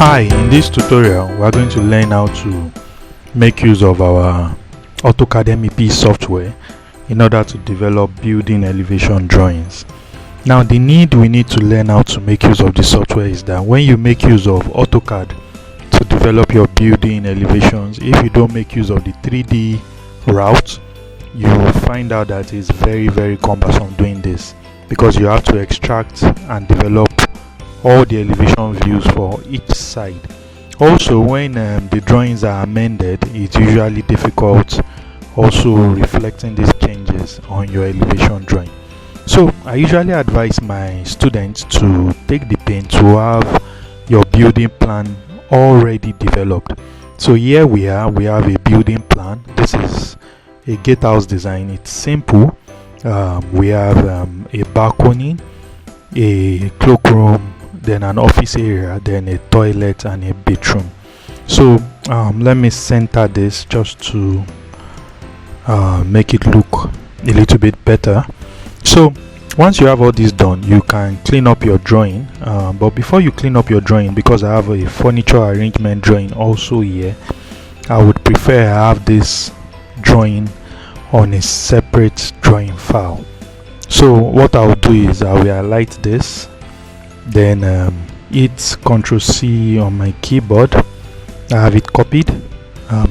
Hi, in this tutorial we are going to learn how to make use of our AutoCAD MEP software in order to develop building elevation drawings. Now the need we need to learn how to make use of this software is that when you make use of AutoCAD to develop your building elevations, if you don't make use of the 3D route, you will find out that it's very cumbersome doing this, because you have to extract and develop all the elevation views for each side. Also, when the drawings are amended, it's usually difficult also reflecting these changes on your elevation drawing. So I usually advise my students to take the pain to have your building plan already developed. So here we have a building plan. This is a gatehouse design. It's simple. We have a balcony, a cloakroom, then an office area, then a toilet and a bedroom. So let me center this just to make it look a little bit better. So once you have all this done, you can clean up your drawing, but before you clean up your drawing, because I have a furniture arrangement drawing also here, I would prefer I have this drawing on a separate drawing file. So what I will do is I will highlight this, then hit Ctrl+C on my keyboard. I have it copied.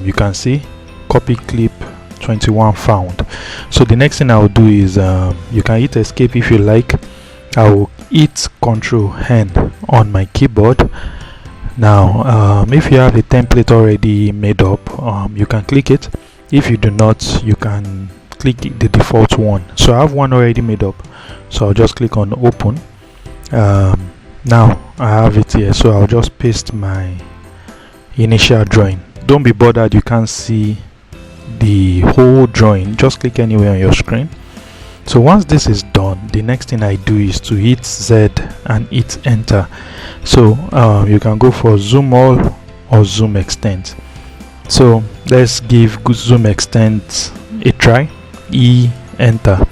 You can see copy clip 21 found. So the next thing I will do is you can hit escape if you like. I will hit Ctrl+N on my keyboard. Now if you have a template already made up, you can click it. If you do not, you can click the default one. So I have one already made up, so I'll just click on open. Now I have it here, so I'll just paste my initial drawing. Don't be bothered you can't see the whole drawing, just click anywhere on your screen. So once this is done, the next thing I do is to hit Z and hit enter. So you can go for zoom all or zoom extent. So let's give zoom extent a try. Enter.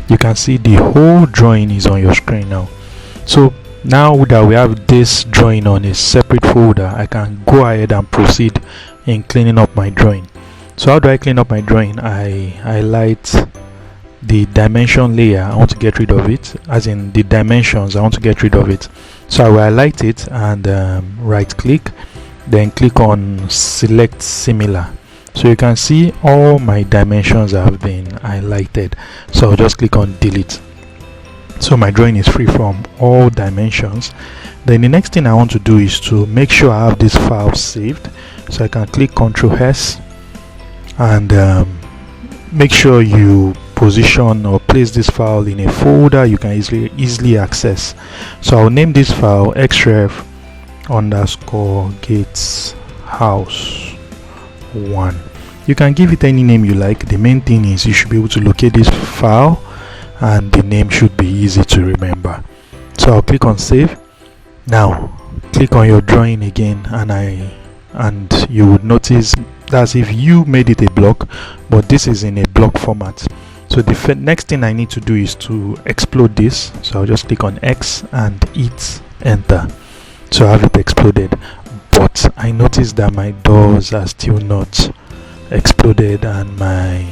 You can see the whole drawing is on your screen now. So now that we have this drawing on a separate folder, I can go ahead and proceed in cleaning up my drawing. So how do I clean up my drawing? I highlight the dimension layer. I want to get rid of it, as in the dimensions. I want to get rid of it. So I will highlight it and right click, then click on select similar. So you can see all my dimensions have been highlighted. So I'll just click on delete. So my drawing is free from all dimensions. Then the next thing I want to do is to make sure I have this file saved. So I can click Ctrl+S and make sure you position or place this file in a folder you can easily access. So I'll name this file xref_gateshouse1. You can give it any name you like. The main thing is you should be able to locate this file and the name should be easy to remember. So I'll click on save. Now click on your drawing again, and you would notice that's if you made it a block, but this is in a block format. So the next thing I need to do is to explode this. So I'll just click on X and hit enter. So I have it exploded, but I noticed that my doors are still not exploded and my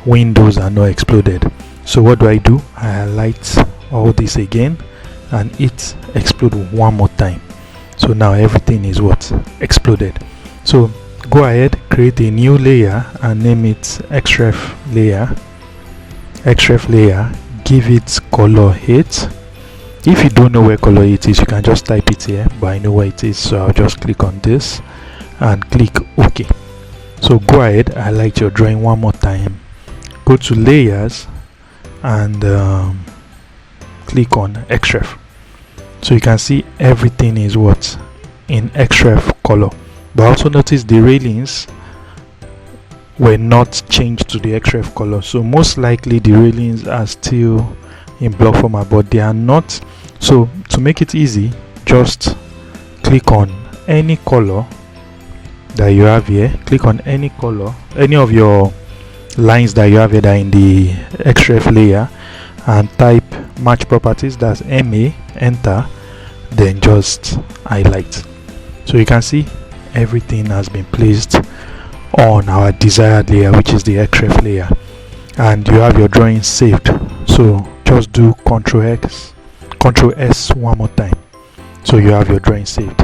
windows are not exploded. So what do? I highlight all this again and hit explode one more time. So now everything is what? Exploded. So go ahead, create a new layer and name it xref layer. Give it color 8. If you don't know where color 8 is, you can just type it here, but I know where it is, so I'll just click on this and click OK. So go ahead, highlight your drawing one more time, go to layers and click on xref. So you can see everything is what? In xref color. But also notice the railings were not changed to the xref color, so most likely the railings are still in block format, but they are not. So to make it easy, just click on any color that you have here. Click on any color, any of your lines that you have here that are in the xref layer, and type match properties, that's MA, enter, then just highlight. So you can see everything has been placed on our desired layer, which is the XREF layer, and you have your drawing saved. So just do Ctrl S one more time, so you have your drawing saved.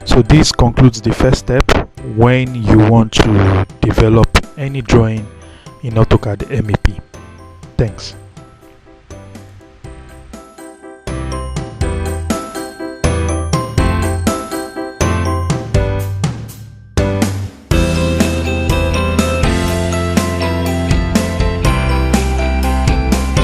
So this concludes the first step when you want to develop any drawing in AutoCAD MEP. Thanks.